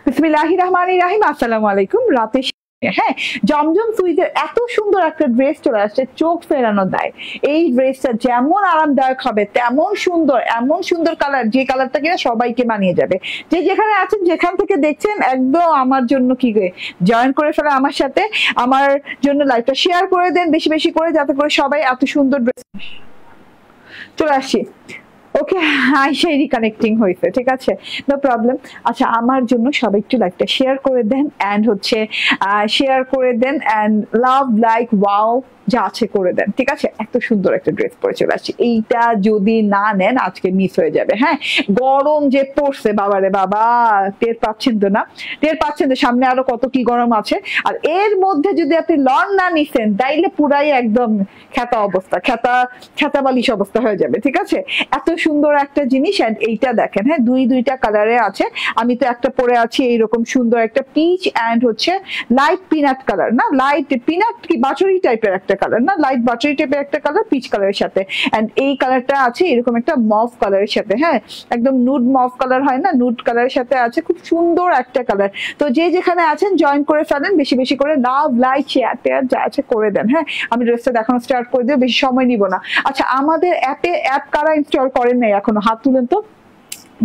বিসমিল্লাহির রহমানির রহিম। আসসালামু আলাইকুম। রাতে হ্যাঁ, জমজম সুইজের এত সুন্দর একটা ড্রেস চলে আসছে, চোখ ফেরানো দেয়। এই ড্রেসটা যেমন আরামদায়ক হবে তেমন সুন্দর, এমন সুন্দর কালার, যে কালারটা কিনা সবাইকে মানিয়ে যাবে। যে যেখানে আছেন, যেখান থেকে দেখছেন, একদম আমার জন্য কি জয়েন করে ফেলে আমার সাথে, আমার জন্য লাইভটা শেয়ার করে দেন বেশি বেশি করে, যাতে করে সবাই এত সুন্দর ড্রেস। চলে আসছি। ওকে, আইসাই রিকানেক্টিং হয়েছে, ঠিক আছে, নো প্রবলেম। আচ্ছা, আমার জন্য সবাই একটু লাইকটা শেয়ার করে দেন, অ্যান্ড হচ্ছে শেয়ার করে দেন, অ্যান্ড লাভ, লাইক, ওয়াও যা আছে করে দেন, ঠিক আছে। এত সুন্দর একটা ড্রেস পরে চলে আসছি, এইটা যদি না নেন আজকে মিস হয়ে যাবে। হ্যাঁ, গরম যে পড়ছে, বাবারে বাবা, টের পাচ্ছেন তো? না টের পাচ্ছেন তো? সামনে আরো কত কি গরম আছে। আর এর মধ্যে যদি আপনি লন না নিছেন, তাইলে পুরাই একদম খ্যাতা অবস্থা, খ্যাতা বালিশ অবস্থা হয়ে যাবে, ঠিক আছে। এত সুন্দর একটা জিনিস। এন্ড এইটা দেখেন, হ্যাঁ, দুইটা কালারে আছে। আমি তো একটা পরে আছি এইরকম সুন্দর একটা পিচ অ্যান্ড হচ্ছে লাইট পিনাট কালার, না লাইট পিনাট কি বাচুরি টাইপের একটা কালার, না লাইট বাচুরি টাইপের একটা কালার পিচ কালারের সাথে। এন্ড এই কালারটা আছে এরকম একটা মভ কালারের সাথে, হ্যাঁ, একদম নুড মভ কালার হয় না, নুড কালারের সাথে আছে, খুব সুন্দর একটা কালার। তো যে যেখানে আছেন জয়েন করে ফেলেন, বেশি বেশি করে লাভ, লাইক, শেয়ার টেয়ার যা আছে করে দেন। হ্যাঁ, আমি ড্রেসটা দেখানো স্টার্ট করে দিও, বেশি সময় নিব না। আচ্ছা, আমাদের অ্যাপ কারা ইনস্টল করেন নাই এখনো, হাত তুলেন তো।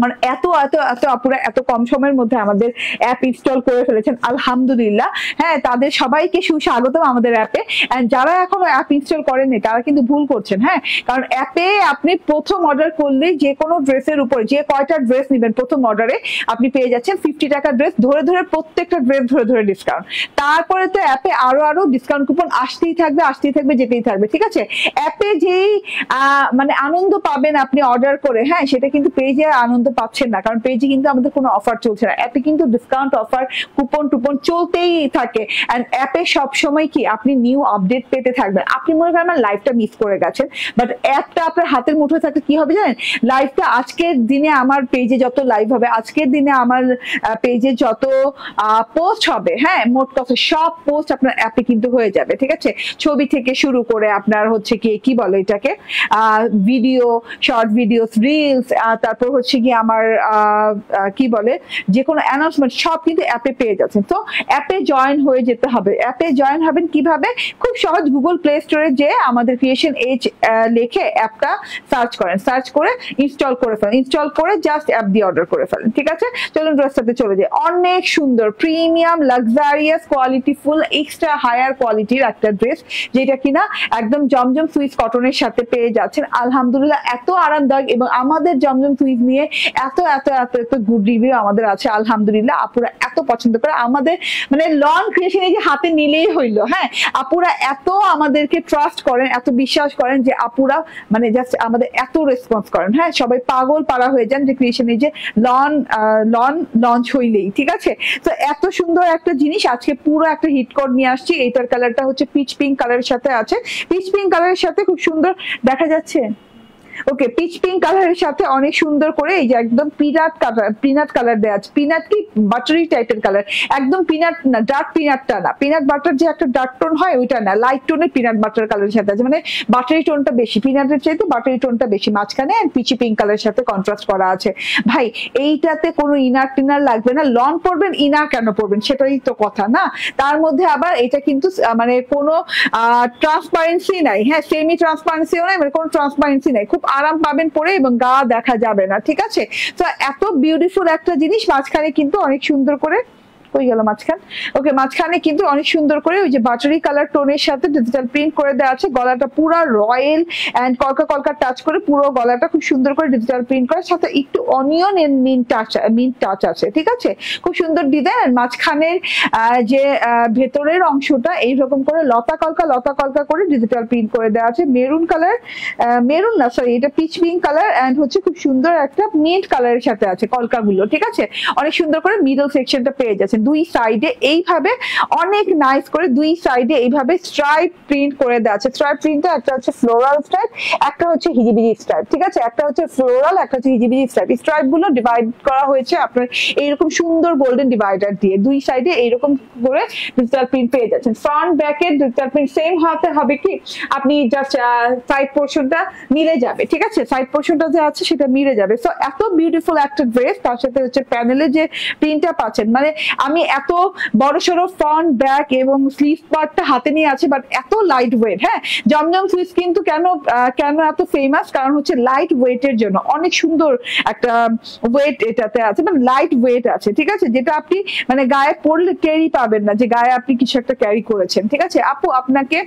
মানে এত এত এত আপুরা এত কম সময়ের মধ্যে আমাদের অ্যাপ ইনস্টল করে ফেলেছেন, আলহামদুলিল্লাহ। হ্যাঁ, তাদের সবাইকে সুস্বাগতম আমাদের অ্যাপে। এন্ড যারা এখনো অ্যাপ ইনস্টল করেননি তারা কিন্তু ভুল করছেন। হ্যাঁ, কারণ অ্যাপে আপনি প্রথম অর্ডার করলে যে কোনো ড্রেসের উপরে, যে কয়টা ড্রেস নেবেন প্রথম অর্ডারে, আপনি পেয়ে যাচ্ছেন 50 টাকা ড্রেস ধরে ধরে, প্রত্যেকটা ড্রেস ধরে ধরে ডিসকাউন্ট। তারপরে তো অ্যাপে আরো ডিসকাউন্ট কুপন আসতেই থাকবে, যেতেই থাকবে, ঠিক আছে। অ্যাপে যেই মানে আনন্দ পাবেন আপনি অর্ডার করে, হ্যাঁ, সেটা কিন্তু পেজে আনন্দ পাচ্ছেন না, কারণ পেজে কিন্তু আমাদের কোনো অফার চলছে না। অ্যাপে কিন্তু ডিসকাউন্ট অফার কুপন টুপন চলতেই থাকে। এন্ড অ্যাপে সবসময় কি আপনি নিউ আপডেট পেতে থাকবেন। আপনি মনে করেন আমার লাইভটা মিস করে গেছেন, বাট অ্যাপটা আপনার হাতের মুঠোয় থাকলে কি হবে জানেন, লাইভটা আজকের দিনে আমার পেজে যত লাইভ হবে, আজকের দিনে আমার পেজে যত পোস্ট হবে, হ্যাঁ, মোট কথা সব পোস্ট আপনার অ্যাপে কিন্তু হয়ে যাবে, ঠিক আছে। ছবি থেকে শুরু করে আপনার হচ্ছে কি বলে এটাকে, ভিডিও, শর্ট ভিডিওস, রিলস, তারপর হচ্ছে কি আমার কি বলে যে কোনো অ্যানাউন্সমেন্ট, সব কিন্তু অ্যাপে পেয়ে যাচ্ছেন। তো অ্যাপে জয়েন হয়ে যেতে হবে। অ্যাপে জয়েন হবেন কিভাবে? খুব সহজ, গুগল প্লে স্টোরে যে আমাদের ক্রিয়েশন এজ লিখে অ্যাপটা সার্চ করেন, সার্চ করে ইনস্টল করে ফেলেন, ইনস্টল করে জাস্ট অ্যাপ দিয়ে অর্ডার করে ফেলেন, ঠিক আছে। চলুন ড্রেসটাতে চলে যাই। অনেক সুন্দর প্রিমিয়াম লাক্সারিয়াস কোয়ালিটিফুল এক্সট্রা হায়ার কোয়ালিটির একটা ড্রেস, যেটা কিনা একদম জমজম সুইস কটনের সাথে পেয়ে যাচ্ছেন। আলহামদুলিল্লাহ, এত আরামদায়ক, এবং আমাদের জমজম সুইস নিয়ে এত এত এত এত গুড রিভিউ আমাদের আছে, আলহামদুলিল্লাহ। আপুরা এত পছন্দ করে আমাদের, মানে লন ক্রিয়েশন এই যে হাতে নিলেই হইলো। হ্যাঁ, আপুরা এত আমাদেরকে ট্রাস্ট করেন, এত বিশ্বাস করেন, যে আপুরা মানে জাস্ট আমাদের এত রেসপন্স করেন। হ্যাঁ, সবাই পাগল পাড়া হয়ে যান যে ক্রিয়েশন এই যে লঞ্চ হইলেই, ঠিক আছে। তো এত সুন্দর একটা জিনিস আজকে পুরো একটা হিট কোড নিয়ে আসছি। এইটার কালারটা হচ্ছে পিচ পিঙ্ক কালারের সাথে আছে, পিচ পিঙ্ক কালারের সাথে খুব সুন্দর দেখা যাচ্ছে। ওকে, পিচ পিঙ্ক কালারের সাথে অনেক সুন্দর করে এই যে একদম পিনাট কালার দেওয়া আছে। পিনাট কি বাটারি টাইপের কালার, একদম পিনাট না, ডার্ক পিনাটটা না, পিনাট বাটার যে একটা ডার্ক টোন হয় ওইটা না, লাইট টোনের পিনাট বাটার কালারের সাথে আছে, মানে বাটারি টোনটা বেশি, পিনাটের চাইতে বাটারি টোনটা বেশি মাঝখানে, আর পিচি পিঙ্ক কালারের সাথে কন্ট্রাস্ট করা আছে। ভাই, এইটাতে কোনো ইনার টিনার লাগবে না। লন পরবেন, ইনার কেন পরবেন, সেটাই তো কথা না। তার মধ্যে আবার এটা কিন্তু মানে কোনো ট্রান্সপারেন্সি নাই, হ্যাঁ, সেমি ট্রান্সপারেন্সিও নাই, মানে কোনো ট্রান্সপারেন্সি নাই, খুব আরাম পাবেন পরে, এবং গা দেখা যাবে না, ঠিক আছে। তো এত বিউটিফুল একটা জিনিস, মাঝখানে কিন্তু অনেক সুন্দর করে, কই গেল মাঝখান, ওকে, মাঝখানে কিন্তু অনেক সুন্দর করে ওই যে বাটারি কালার টোনের সাথে ডিজিটাল প্রিন্ট করে দেওয়া আছে। গলাটা পুরো রয়্যাল এন্ড কলকা কলকা টাচ করে, পুরো গলাটা খুব সুন্দর করে ডিজিটাল প্রিন্ট করার সাথে একটু অনিয়ন এন্ড মিন্ট টাচ আছে, ঠিক আছে। খুব সুন্দর ডিজাইন। মাঝখানের যে ভেতরের অংশটা এইরকম করে লতা কলকা করে ডিজিটাল প্রিন্ট করে দেওয়া আছে। মেরুন কালার, মেরুন না সরি, এটা পিচ পিঙ্ক কালার এন্ড হচ্ছে খুব সুন্দর একটা মিন্ট কালারের সাথে আছে কলকাগুলো, ঠিক আছে। অনেক সুন্দর করে মিডল সেকশনটা পেয়ে যাচ্ছে। দুই সাইডে এইভাবে অনেক নাইস করে দুই সাইডে এইভাবে স্ট্রাইপ প্রিন্ট করে দেওয়া আছে। স্ট্রাইপ প্রিন্টটা একটা হচ্ছে ফ্লোরাল স্ট্রাইপ, একটা হচ্ছে হিজিবিজি স্ট্রাইপ, ঠিক আছে? একটা হচ্ছে ফ্লোরাল, একটা হচ্ছে হিজিবিজি স্ট্রাইপ। স্ট্রাইপ গুলো ডিভাইড করা হয়েছে আপনার এইরকম সুন্দর গোল্ডেন ডিভাইডার দিয়ে, দুই সাইডে এইরকম করে ডিজিটাল প্রিন্ট পেয়ে যাচ্ছেন। ফ্রন্ট ব্যাকের ডিজিটাল প্রিন্ট সেম হাতে হবে কি আপনি জাস্ট সাইড পোর্শনটা মিলে যাবে, ঠিক আছে? সাইড পোর্শনটা যে আছে সেটা মিলে যাবে। সো এত বিউটিফুল একটা ড্রেস, তার সাথে হচ্ছে প্যানেলে যে প্রিন্টটা পাচ্ছেন, মানে আমি এত বড় সড়ো ফ্রন্ট ব্যাক এবং স্লিভ পার্টটা হাতে নিয়ে আছে, বাট এত লাইট ওয়েট। হ্যাঁ, জমজম সুইস কিন্তু কেন এত ফেমাস, কারণ হচ্ছে লাইট ওয়েটের জন্য। অনেক সুন্দর একটা ওয়েট এটাতে আছে, মানে লাইট ওয়েট আছে, ঠিক আছে? যেটা আপনি মানে গায়ে পরলে ক্যারি পাবেন না, যে গায়ে আপনি কিছু একটা ক্যারি করেছেন, ঠিক আছে? আপু আপনাকে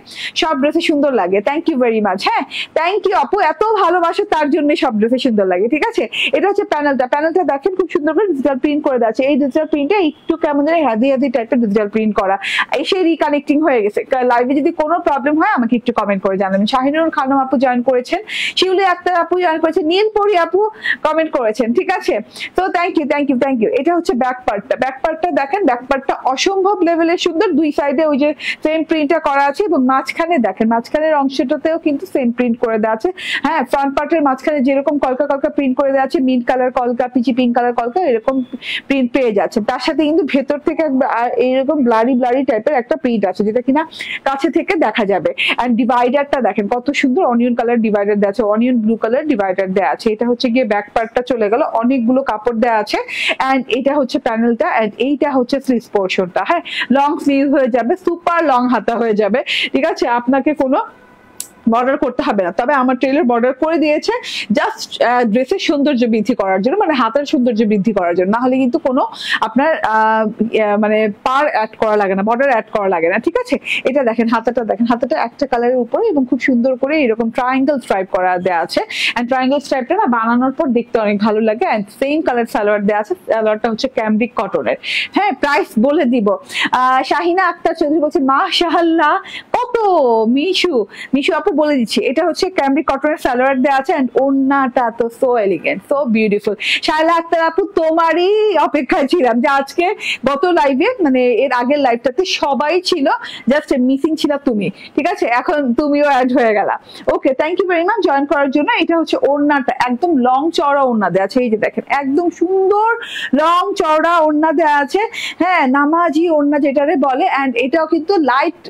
সব ড্রেসে সুন্দর লাগে, থ্যাংক ইউ ভেরি মাচ। হ্যাঁ, থ্যাংক ইউ আপু, এত ভালোবাসো তার জন্য সব ড্রেসে সুন্দর লাগে, ঠিক আছে? এটা হচ্ছে প্যানেলটা দেখেন খুব সুন্দর করে ডিজিটাল প্রিন্ট করে দেওয়া আছে। এই ডিজিটাল প্রিন্টে একটু কেমন যেন হেভি টাইপের ডিজিটাল প্রিন্ট করা, এসে রিকানেক্টিং হয়ে গেছে। লাইভে যদি কোনো প্রবলেম হয় আমাকে একটু কমেন্ট করে জানাবেন। শাহিনুর খানম আপু জয়েন করেছেন, শিউলি আক্তার আপু জয়েন করেছেন, নীলপরি আপু কমেন্ট করেছেন, ঠিক আছে? তো থ্যাংক ইউ। এটা হচ্ছে ব্যাক পার্টটা দেখেন, ব্যাক পার্টটা অসম্ভব লেভেলের সুন্দর। দুই সাইডে ওই যে সেম প্রিন্টটা করা আছে এবং মাঝখানে দেখেন, মাঝখানের অংশটাতেও কিন্তু সেম প্রিন্ট করে দেওয়া আছে। হ্যাঁ, ফ্রন্ট পার্টের মাঝখানে যেরকম কলকা প্রিন্ট করে দেওয়া আছে, মিন্ট কালার কলকা, পিচি পিঙ্ক কালার কলকা, এরকম প্রিন্ট পেয়ে যাচ্ছে। তার সাথে কিন্তু ভেতর থেকে এইরকম ব্লারি টাইপের একটা প্রিন্ট আছে, যেটা কিনা কাছে থেকে দেখা যাবে। এন্ড ডিভাইডারটা দেখেন কত সুন্দর, অনিয়ন কালার ডিভাইডার দেওয়া আছে, অনিয়ন ব্লু কালার ডিভাইডার দেওয়া আছে। এটা হচ্ছে গিয়ে ব্যাক পার্টটা চলে গেল, অনেকগুলো কাপড় দেওয়া আছে। এন্ড এটা হচ্ছে প্যানেলটা, এন্ড এইটা হচ্ছে স্লিভ পোর্শনটা। হ্যাঁ, লং স্লিভ হয়ে যাবে, সুপার লং হাতা হয়ে যাবে, ঠিক আছে? আপনাকে কোনো বর্ডার করতে হবে না, তবে আমার টেইলর বর্ডার করে দিয়েছে জাস্ট ড্রেসের সৌন্দর্য বৃদ্ধি করার জন্য, মানে হাতের সৌন্দর্য বৃদ্ধি করার জন্য। না হলে কিন্তু কোনো আপনার মানে পার অ্যাড করা লাগে না, বর্ডার অ্যাড করা লাগে না, ঠিক আছে? এটা দেখেন, হাতাটা একটা কালারের উপরে এবং খুব সুন্দর করে এরকম ট্রায়াঙ্গেল স্ট্রাইপ করা দেওয়া আছে। এন্ড ট্রায়াঙ্গেল স্ট্রাইপটা না বানানোর পর দেখতে অনেক ভালো লাগে। এন্ড সেম কালার সালোয়ার দেওয়া আছে, সালোয়ারটা হচ্ছে ক্যামব্রিক কটনের। হ্যাঁ, প্রাইস বলে দিব। শাহিনা আক্তার চৌধুরী বলছেন মাশাআল্লাহ, কত মিশু আপু বলে দিচ্ছি, এটা হচ্ছে ক্যামব্রিক কটনের সালোয়ার দেওয়া আছে। এন্ড ওড়নাটা তো so elegant, so beautiful. Shaila Akter আপু তোমারই অপেক্ষায় ছিলাম, যে আজকে গত লাইভে মানে এর আগের লাইভটাতে সবাই ছিল, জাস্ট মিসিং ছিল তুমি, ঠিক আছে? এখন তুমিও অ্যাড হয়ে গেলা। Okay, thank you very much join করার জন্য। এটা হচ্ছে ওড়নাটা, একদম লং চওড়া ওড়না দেওয়া আছে, এই যে দেখেন একদম সুন্দর লং চওড়া ওড়না দেওয়া আছে। হ্যাঁ, নামাজি ওড়না যেটারে বলে। এন্ড এটাও কিন্তু লাইট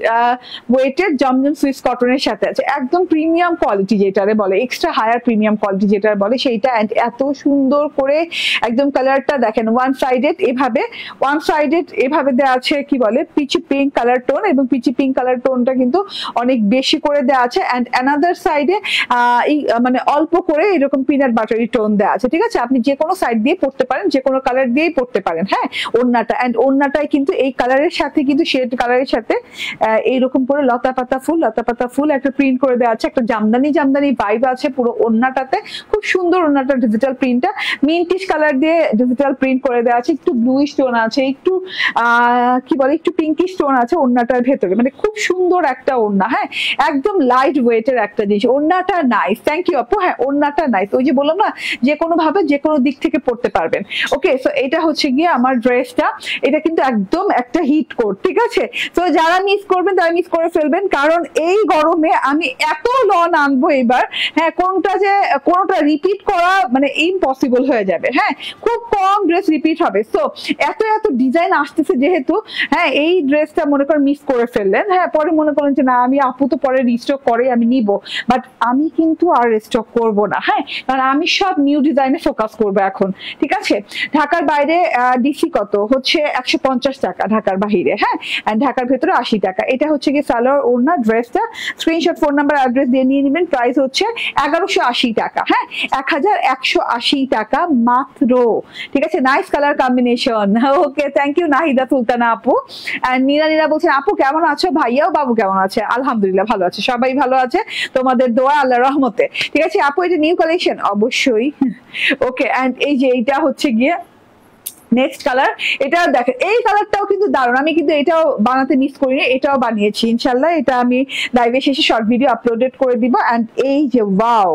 ওয়েটের জমজম সুইস কটনের সাথে আছে, একদম প্রিমিয়াম কোয়ালিটি যেটারে বলে, এক্সট্রা হায়ার প্রিমিয়াম কোয়ালিটি যেটা বলে সেইটা। এত সুন্দর করে একদম কালারটা দেখেন, ওয়ান সাইডেড এভাবে দেওয়া আছে, কি বলে পিচি পিঙ্ক কালার টোন, এবং পিচি পিঙ্ক কালার টোনটা কিন্তু অনেক বেশি করে দেওয়া আছে। এন্ড অ্যানাদার সাইডে মানে অল্প করে এরকম পিনাট বাটারি টোন দেওয়া আছে, ঠিক আছে? আপনি যে কোনো সাইড দিয়ে পড়তে পারেন, যে কোনো কালার দিয়েই পড়তে পারেন। হ্যাঁ, ওড়নাটা, এন্ড ওড়নাটাই কিন্তু এই কালারের সাথে কিন্তু শেড কালারের সাথে এইরকম করে লতা পাতা ফুল একটা প্রিন্ট করে দেওয়া আছে, একটা জামদানি ভাইব আছে পুরো ওড়নাটাতে। খুব সুন্দর ওড়নাটা, ডিজিটাল প্রিন্টটা মিন্টিশ কালার দিয়ে ডিজিটাল প্রিন্ট করে দেওয়া আছে, একটু ব্লুইশ টোন আছে, একটু কি বলে একটু পিঙ্কিশ টোন আছে ওড়নাটার ভেতরে, মানে খুব সুন্দর একটা ওড়না। হ্যাঁ, একদম লাইট ওয়েটের একটা জিনিস, ওড়নাটা নাইস। থ্যাংক ইউ আপু। হ্যাঁ, ওড়নাটা নাইস, ওই যে বললাম না, যে কোনো ভাবে যে কোনো দিক থেকে পড়তে পারবেন। ওকে, সো এটা হচ্ছে গিয়ে আমার ড্রেসটা, এটা কিন্তু একদম একটা হিট কোড, ঠিক আছে? তো যারা মিস করবেন তারা মিস করে ফেলবেন, কারণ এই গরমে আমি এত লন আনবো এবার। হ্যাঁ, কোনটা রিপিট করা মানে ইম্পসিবল হয়ে যাবে। হ্যাঁ, খুব কম ড্রেস রিপিট হবে। সো এত ডিজাইন আসতেছে যেহেতু, হ্যাঁ, এই ড্রেসটা মনে করেন মিস করে ফেললেন, হ্যাঁ, পরে মনে করেন যে না আমি আপু তো পরে রিস্টক করে আমি নিব, বাট আমি কিন্তু আর রিস্টক করব না। হ্যাঁ, কারণ আমি সব নিউ ডিজাইনে ফোকাস করবো এখন, ঠিক আছে? ঢাকার বাইরে ডিসি কত হচ্ছে 150 টাকা ঢাকার বাইরে। হ্যাঁ, ঢাকার ভেতরে 80 টাকা। এটা হচ্ছে কি সালোয়ার ওড়না ড্রেসটা, স্ক্রিনশট ফোন নাম্বার অ্যাড্রেস দিয়ে নিয়ে নেবেন। প্রাইস হচ্ছে 1180 টাকা। হ্যাঁ, 1180 টাকা মাত্র, ঠিক আছে? Nice colour combination. Okay, thank you Nahida Sultana আপু। নীরা বলছেন আপু কেমন আছো, ভাইয়াও বাবু কেমন আছে? আলহামদুলিল্লাহ ভালো আছে, সবাই ভালো আছে, তোমাদের দোয়া আল্লাহর রহমতে, ঠিক আছে? আপু এটা নিউ কালেকশন অবশ্যই। ওকে, এন্ড এই যে এইটা হচ্ছে গিয়ে নেক্সট কালার, এটা দেখেন এই কালারটাও কিন্তু দারুণ, আমি কিন্তু এটাও বানাতে মিস করিনি, এটাও বানিয়েছি ইনশাল্লাহ। এটা আমি লাইভে শেষে শর্ট ভিডিও আপলোডেড করে দিব। এন্ড এই যে ওয়াও,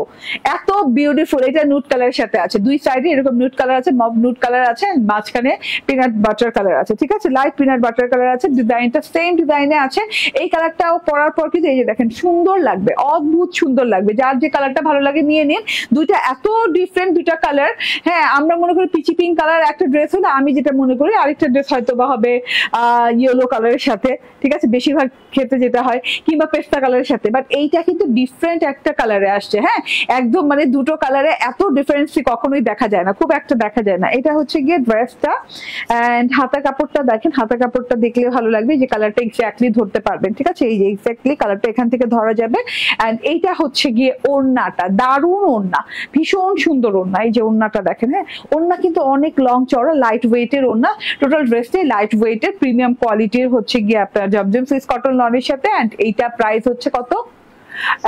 এত বিউটিফুল, এটা নুট কালারের সাথে আছে, দুই সাইডে এরকম নুট কালার আছে, মব নুট কালার আছে, মাঝখানে পিনাট বাটার কালার আছে, ঠিক আছে, লাইট পিনাট বাটার কালার আছে, ডিজাইনটা সেম ডিজাইনে আছে। এই কালারটাও পরার পর কিন্তু এই যে দেখেন সুন্দর লাগবে, অদ্ভুত সুন্দর লাগবে, যার যে কালারটা ভালো লাগে নিয়ে নিন। দুইটা এত ডিফারেন্ট দুইটা কালার। হ্যাঁ, আমরা মনে করি পিচি পিঙ্ক কালার একটা ড্রেস হলে, আমি যেটা মনে করি আরেকটা ড্রেস হয়তো বা হবে ইয়েলো কালারের সাথে, ঠিক আছে, বেশিরভাগ ক্ষেত্রে যেটা হয়, কিংবা পেস্তা কালারের সাথে। বাট এইটা কিন্তু ডিফারেন্ট একটা কালারে আসছে। হ্যাঁ, একদম মানে দুটো কালারে এত ডিফারেন্স কখনোই দেখা যায় না, খুব একটা দেখা যায় না। এটা হচ্ছে গিয়ে ড্রেসটা। এন্ড হাতা কাপড়টা দেখেন, হাতা কাপড়টা দেখলে ভালো লাগবে, যে কালারটা এক্স্যাক্টলি ধরতে পারবেন, ঠিক আছে, এই যে এক্স্যাক্টলি কালারটা এখান থেকে ধরা যাবে। এন্ড এইটা হচ্ছে গিয়ে ওড়নাটা, দারুণ ওড়না, ভীষণ সুন্দর ওড়না। এই যে ওড়নাটা দেখেন, হ্যাঁ, ওড়না কিন্তু অনেক লং চড়া, লাইট ওয়েটের ওড়না, টোটাল ড্রেসটাই লাইট ওয়েটের প্রিমিয়াম কোয়ালিটির হচ্ছে গিয়ে আপনার জমজম সুইস কটন লনের সাথে। এন্ড এইটা প্রাইস হচ্ছে কত,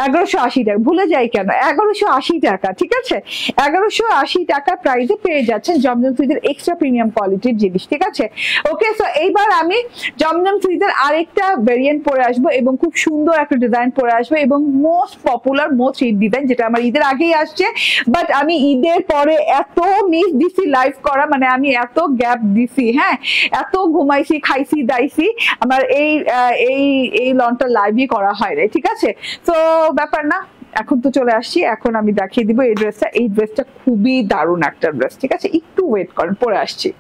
1180 টাকা, ভুলে যাই কেন, 1180 টাকা, ঠিক আছে, 1180 টাকা প্রাইসে পেয়ে যাচ্ছেন জমজম সুইজের এক্সট্রা প্রিমিয়াম কোয়ালিটির জিনিস, ঠিক আছে। ওকে, সো এইবার আমি জমজম সুইজের আরেকটা ভেরিয়েন্ট পরে আসবো, এবং খুব সুন্দর একটা ডিজাইন পরে আসবো, এবং most popular most hit design, যেটা আমার ঈদের আগেই আসছে, বাট আমি ঈদের পরে এত মিস দিছি লাইভ করা, মানে আমি এত গ্যাপ দিছি, হ্যাঁ, এত ঘুমাইছি, খাইছি দাইছি, আমার এই এই এই লনটা লাইভই করা হয় না, ঠিক আছে। তো ব্যাপার না, এখন তো চলে আসছি, এখন আমি দেখিয়ে দিব এই ড্রেসটা। এই ড্রেসটা খুবই দারুণ একটা ড্রেস, ঠিক আছে, একটু ওয়েট করেন, পরে আসছি।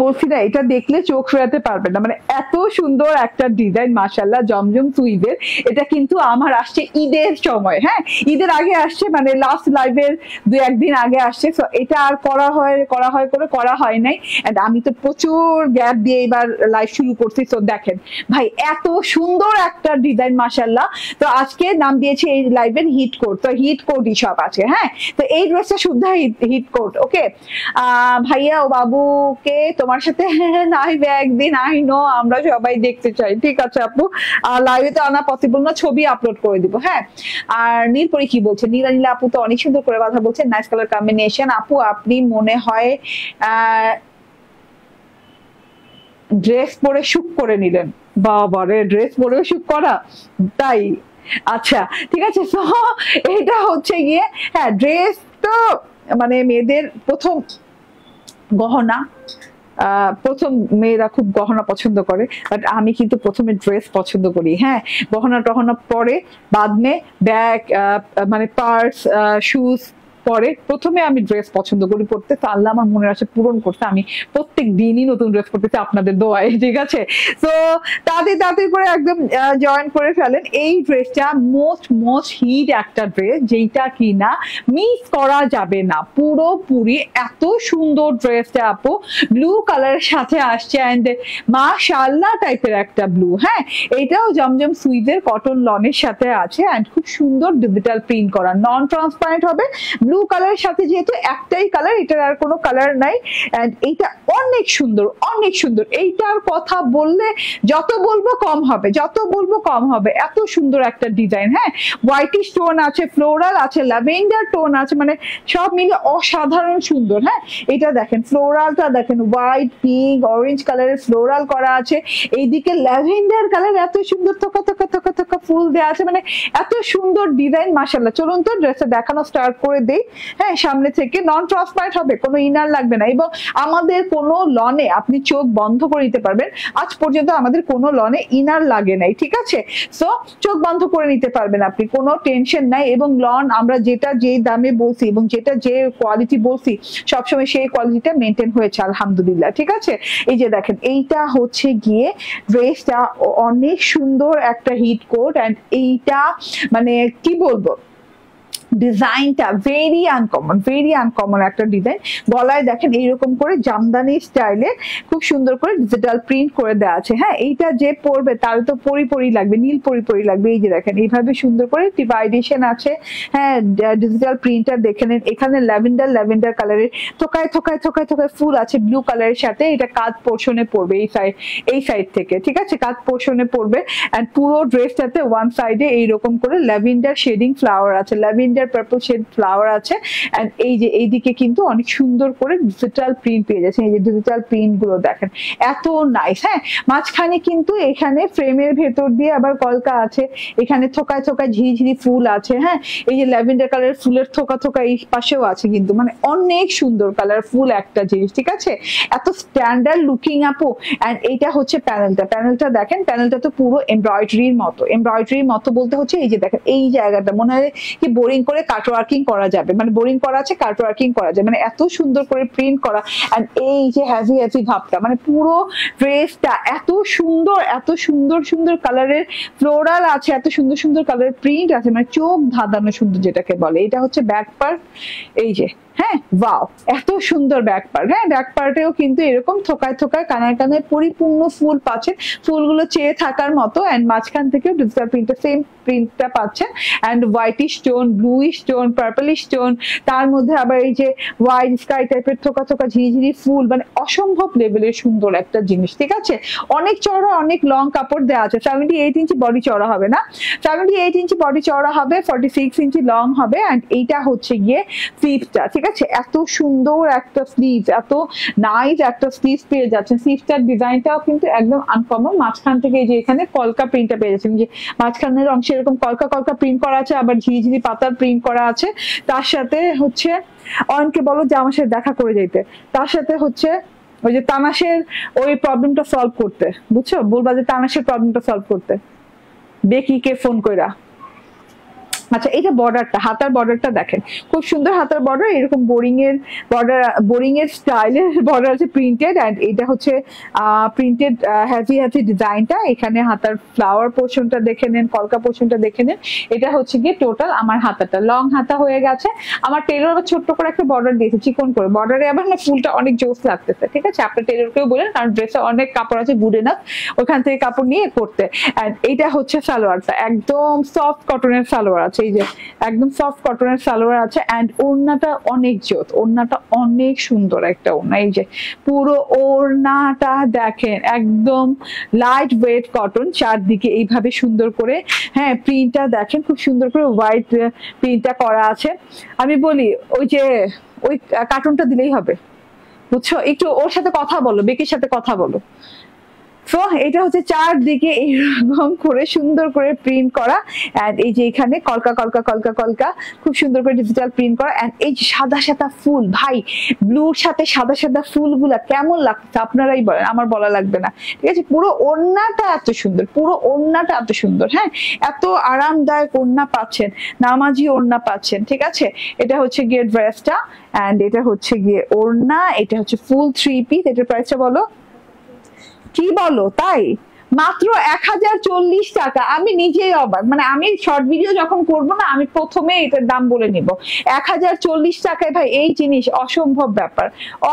বলছি না, এটা দেখলে চোখ ফেরাতে পারবেন না, মানে এত সুন্দর একটা ডিজাইন, মাশাআল্লাহ, জমজম সুইজের। এটা কিন্তু আমার আসছে ঈদের সময়, হ্যাঁ, ঈদের আগে আসছে, মানে লাস্ট লাইভের 2-1 দিন আগে আসছে। তো এটা আর করা হয় নাই। এন্ড আমি তো প্রচুর গ্যাপ দিয়ে এবার লাইভ শুরু করছি। তো দেখেন ভাই, এত সুন্দর একটা ডিজাইন, মাশাআল্লাহ। তো আজকে নাম দিয়েছি এই লাইভের হিট কোড। তো হিট কোডই সব আছে, হ্যাঁ। তো এই ড্রেসটা শুদ্ধ হিট কোড। ওকে ভাইয়া ও বাবুকে তোমার সাথে লাইভে একদিন আইনো, আমরা সবাই দেখতে চাই, ঠিক আছে আপু। লাইভে তো আনা পসিবল না, ছবি আপলোড করে দিব, হ্যাঁ। আর নীলপরি কি বলছে, নীলা আপু তো অনেক সুন্দর করে কথা বলছেন, নাইস কালার কম্বিনেশন। আপু আপনি মনে হয় ড্রেস পরে শুট করে নিলেন, বাবারে, ড্রেস পরেও শুট করা, তাই? আচ্ছা, ঠিক আছে। তো এটা হচ্ছে গিয়ে, হ্যাঁ, ড্রেস তো মানে মেয়েদের প্রথম গহনা, প্রথম মেয়েরা খুব গহনা পছন্দ করে, বাট আমি কিন্তু প্রথমে ড্রেস পছন্দ করি, হ্যাঁ। গহনা টহনা পরে বাদ মে ব্যাগ, মানে পার্স, শুজ, পরে প্রথমে আমি ড্রেস পছন্দ করি পড়তে, তো আল্লাহ আমার মনের আশা পূরণ করতে, আমি প্রত্যেক দিনই নতুন ড্রেস পড়তেছি আপনাদের দোয়ায়, ঠিক আছে। তো তাড়াতাড়ি করে একদম জয়েন করে ফেলেন। এই ড্রেসটা মোস্ট হিট একটা ড্রেস, যেটা কিনা মিস করা যাবে না, পুরোপুরি এত সুন্দর ড্রেসটা আপু ব্লু কালারের সাথে আসছে, এন্ড মাশাআল্লাহ টাইপের একটা ব্লু। হ্যাঁ, এটাও জমজম সুইজের কটন লনের সাথে আছে, এন্ড খুব সুন্দর ডিজিটাল প্রিন্ট করা, নন ট্রান্সপারেন্ট হবে ব্লু কালারের সাথে, যেহেতু একটাই কালার, এটার আর কোনো কালার নাই। এন্ড এইটা অনেক সুন্দর, অনেক সুন্দর। এইটার কথা বললে যত বলবো কম হবে, যত বলবো কম হবে, এত সুন্দর একটা ডিজাইন। হ্যাঁ, হোয়াইটি স্টোন আছে, ফ্লোরাল আছে, ল্যাভেন্ডার টোন আছে, মানে সব মিলে অসাধারণ সুন্দর। হ্যাঁ, এটা দেখেন ফ্লোরালটা দেখেন, হোয়াইট, পিঙ্ক, অরেঞ্জ কালারের ফ্লোরাল করা আছে, এইদিকে ল্যাভেন্ডার কালার এত সুন্দর থোকা থোকা থোকা থোকা ফুল দেওয়া আছে, মানে এত সুন্দর ডিজাইন। মাশাআল্লাহ, চলুন তো ড্রেসটা দেখানো স্টার্ট করে দেই। হ্যাঁ, সামনে থেকে নন ট্রান্সপারেন্ট হবে, কোনো ইনার লাগবে না, এবং আমাদের কোনো লনে আপনি চোখ বন্ধ করে নিতে পারবেন। আজ পর্যন্ত আমাদের কোনো লনে ইনার লাগে নাই, ঠিক আছে। সো চোখ বন্ধ করে নিতে পারবেন আপনি, কোনো টেনশন নাই। এবং লন আমরা যেটা যে দামে বলছি এবং যেটা যে কোয়ালিটি বলছি, সবসময় সেই কোয়ালিটিটা মেনটেন হয়েছে আলহামদুলিল্লাহ, ঠিক আছে। এই যে দেখেন, এইটা হচ্ছে গিয়ে ড্রেসটা অনেক সুন্দর একটা হিট কোট, এন্ড এইটা মানে কি বলবো, ডিজাইনটা ভেরি আনকমন একটা ডিজাইন। গলায় দেখেন এইরকম করে জামদানি স্টাইলে খুব সুন্দর করে ডিজিটাল প্রিন্ট করে দেওয়া আছে। হ্যাঁ, এইটা যে পরবে তার তো পরি লাগবে, নীল পরি লাগবে। এই যে দেখেন এইভাবে সুন্দর করে ডিভাইডেশন আছে। হ্যাঁ, ডিজিটাল প্রিন্টটা দেখে নেন, এখানে ল্যাভেন্ডার কালারের থোকায় থোকায় থোকায় থোকায় ফুল আছে ব্লু কালারের সাথে। এটা কাঁধ পোর্শনে পড়বে, এই সাইড থেকে, ঠিক আছে, কাঁধ পোর্শনে পড়বে। এন্ড পুরো ড্রেসটাতে ওয়ান সাইডে এইরকম করে ল্যাভেন্ডার শেডিং ফ্লাওয়ার আছে, ল্যাভেন্ডার পার্পল শেড ফ্লাওয়ার আছে। এন্ড এই যে এইদিকে কিন্তু অনেক সুন্দর করে ডিজিটাল প্রিন্ট পেয়ে যাচ্ছে। এই যে ডিজিটাল প্রিন্ট গুলো দেখেন এত নাইস। হ্যাঁ, মাঝখানে কিন্তু এখানে ফ্রেমের ভেতর দিয়ে আবার কলকা আছে, এখানে থোকায় থোকায় ঝিরিঝিরি ফুল আছে। হ্যাঁ, এই যে ল্যাভেন্ডার কালার ফুলের থোকা থোকা এই পাশেও আছে, কিন্তু মানে অনেক সুন্দর কালারফুল একটা জিনিস, ঠিক আছে। এত স্ট্যান্ডার্ড লুকিং আপু। এন্ড এইটা হচ্ছে প্যানেলটা দেখেন, প্যানেলটা তো পুরো এমব্রয়ডারির মতো বলতে হচ্ছে এই যে দেখেন এই জায়গাটা মনে হয় কি বোরিং করে কাটওয়ার্কিং করা যাবে, মানে বোরিং করা আছে কাটওয়ার্কিং করা যায়, মানে এত সুন্দর করে প্রিন্ট করা। এন্ড এই যে হেভি ভাবটা, মানে পুরো ড্রেসটা এত সুন্দর কালারের ফ্লোরাল আছে, এত সুন্দর কালারের প্রিন্ট আছে, মানে চোখ ধাঁধানো সুন্দর যেটাকে বলে। এটা হচ্ছে ব্যাক পার্ট, এই যে। হ্যাঁ, ওয়াও, এত সুন্দর ব্যাক পার্ট। হ্যাঁ, ব্যাক পার্টেও কিন্তু এরকম থোকায় থোকায় কানায় কানায় পরিপূর্ণ ফুল পাচ্ছেন, ফুলগুলো চেয়ে থাকার মতো। এন্ড মাঝখান থেকেও ডিজিটাল প্রিন্টটা সেম প্রিন্টটা পাচ্ছেন। And white stone, blue stone, purple stone, তার মধ্যে আবার এই যে হোয়াইট স্কাই টাইপের থোকা থোকা ঝিরিঝিরি ফুল, মানে অসম্ভব লেভেলের সুন্দর একটা জিনিস, ঠিক আছে। অনেক চওড়া, অনেক লং কাপড় দেওয়া আছে। 78 ইঞ্চি বডি চওড়া হবে না, 78 ইঞ্চি বডি চওড়া হবে, 46 ইঞ্চি লং হবে। এন্ড এইটা হচ্ছে গিয়ে স্লিভটা, ঠিক আছে। এত সুন্দর একটা স্লিভ, এত নাইস একটা স্লিভ পেয়ে যাচ্ছেন। স্লিভটার ডিজাইনটাও কিন্তু একদম আনকমন। মাঝখান থেকে এই যে এখানে কলকা প্রিন্টটা পেয়ে যাচ্ছেন, যে মাঝখানের অংশে এরকম কলকা প্রিন্ট করা আছে, আবার ঝিরিঝিরি পাতার প্রিন্ট করা আছে। তার সাথে হচ্ছে অনেকে বলো যে আমার সাথে দেখা করে যেতে, তার সাথে হচ্ছে ওই যে তানাশের ওই প্রবলেমটা সলভ করতে, বুঝছো, বলবা যে তানাশের প্রবলেমটা সলভ করতে বেকিকে ফোন কইরা। আচ্ছা, এটা বর্ডারটা, হাতার বর্ডারটা দেখেন খুব সুন্দর হাতার বর্ডার, এরকম বোরিং এর স্টাইলের বর্ডার আছে প্রিন্টেড। এন্ড এটা হচ্ছে প্রিন্টেড হেভি ডিজাইনটা। এখানে হাতার ফ্লাওয়ার পোর্শনটা দেখে নেন, কলকা পোর্শনটা দেখে নেন। এটা হচ্ছে গিয়ে টোটাল আমার হাতাটা লং হাতা হয়ে গেছে। আমার টেলর আবার ছোট্ট করে একটা বর্ডার দিয়েছে, চিকন করে বর্ডারে আবার না ফুলটা অনেক জোস লাগতেছে, ঠিক আছে। আপনার টেলরকেও বলেন, কারণ ড্রেসে অনেক কাপড় আছে গুড এনাফ ওখান থেকে কাপড় নিয়ে করতে। এন্ড এইটা হচ্ছে সালোয়ারটা, একদম সফট কটনের সালোয়ার আছে, এই যে একদম সফট কটনের সালোয়ার আছে। এন্ড ওড়নাটা অনেক জোত, ওড়নাটা অনেক সুন্দর একটা ওড়না। এই যে পুরো ওড়নাটা দেখেন, একদম লাইট ওয়েট কটন, চারদিকে এইভাবে সুন্দর করে। হ্যাঁ, প্রিন্টটা দেখেন খুব সুন্দর করে হোয়াইট প্রিন্টটা করা আছে। আমি বলি ওই যে ওই কার্টুনটা দিলেই হবে, বুঝছো। একটু ওর সাথে কথা বলো, বেকির সাথে কথা বলো, সো এটা হচ্ছে চারদিকে এরকম করে সুন্দর করে প্রিন্ট করা, এন্ড এই যে এখানে কলকা কলকা কলকা কলকা খুব সুন্দর করে ডিজিটাল প্রিন্ট করা, এন্ড এই যে সাদা সাদা ফুল, ভাই ব্লুর সাথে সাদা সাদা ফুলগুলা কেমন লাগছে আপনারাই বলেন, আমার বলা লাগবে না, ঠিক আছে। পুরো ওড়নাটা এত সুন্দর, পুরো ওড়নাটা এত সুন্দর, হ্যাঁ এত আরামদায়ক ওড়না পাচ্ছেন, নামাজি ওড়না পাচ্ছেন, ঠিক আছে। এটা হচ্ছে গিয়ে ড্রেসটা, এন্ড এটা হচ্ছে গিয়ে ওড়না, এটা হচ্ছে ফুল 3 পিস। এটার প্রাইসটা বলো, কি বলো তাই মাত্র 1040 টাকা। আমি নিজেই অবাক, মানে আমি শর্ট ভিডিও যখন করব না আমি প্রথমে এটার দাম বলে নিব। 1040 টাকায় ভাই এই জিনিস অসম্ভব ব্যাপার,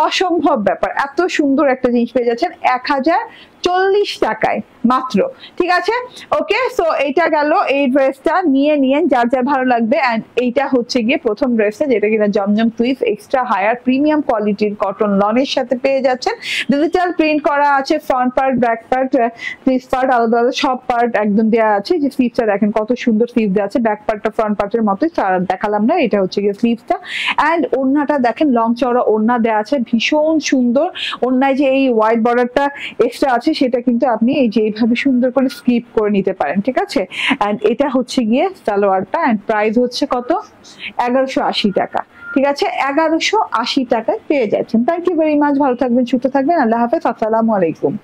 অসম্ভব ব্যাপার। এত সুন্দর একটা জিনিস পেয়ে যাচ্ছেন 1040 টাকায় মাত্র, ঠিক আছে। ওকে, সো এইটা গেল এই ড্রেসটা, নিয়ে নিয়েন যার যার ভালো লাগবে। এন্ড এইটা হচ্ছে গিয়ে প্রথম ড্রেসটা, যেটা কিনা জমজম সুইস এক্সট্রা হায়ার প্রিমিয়াম কোয়ালিটির কটন লনের সাথে পেয়ে যাচ্ছেন। ডিজিটাল প্রিন্ট করা আছে, front part, back part, sleeves part আলাদা আলাদা সব পার্ট একদম দেওয়া আছে। যে স্লিভসটা দেখেন কত সুন্দর স্লিভ দেওয়া আছে, ব্যাক পার্টটা ফ্রন্ট পার্টের মতোই, দেখালাম না। এটা হচ্ছে গিয়ে স্লিভসটা, এন্ড ওড়নাটা দেখেন লং চওড়া ওড়না দেওয়া আছে, ভীষণ সুন্দর। ওড়নায় যে এই হোয়াইট বর্ডারটা এক্সট্রা আছে সেটা কিন্তু আপনি এই যে এইভাবে সুন্দর করে স্কিপ করে নিতে পারেন, ঠিক আছে। এন্ড এটা হচ্ছে গিয়ে সালোয়ারটা, এন্ড প্রাইস হচ্ছে কত, 1180 টাকা, ঠিক আছে। 1180 টাকায় পেয়ে যাচ্ছেন। থ্যাংক ইউ ভেরি মাচ, ভালো থাকবেন, সুস্থ থাকবেন, আল্লাহ হাফেজ, আসসালামু আলাইকুম।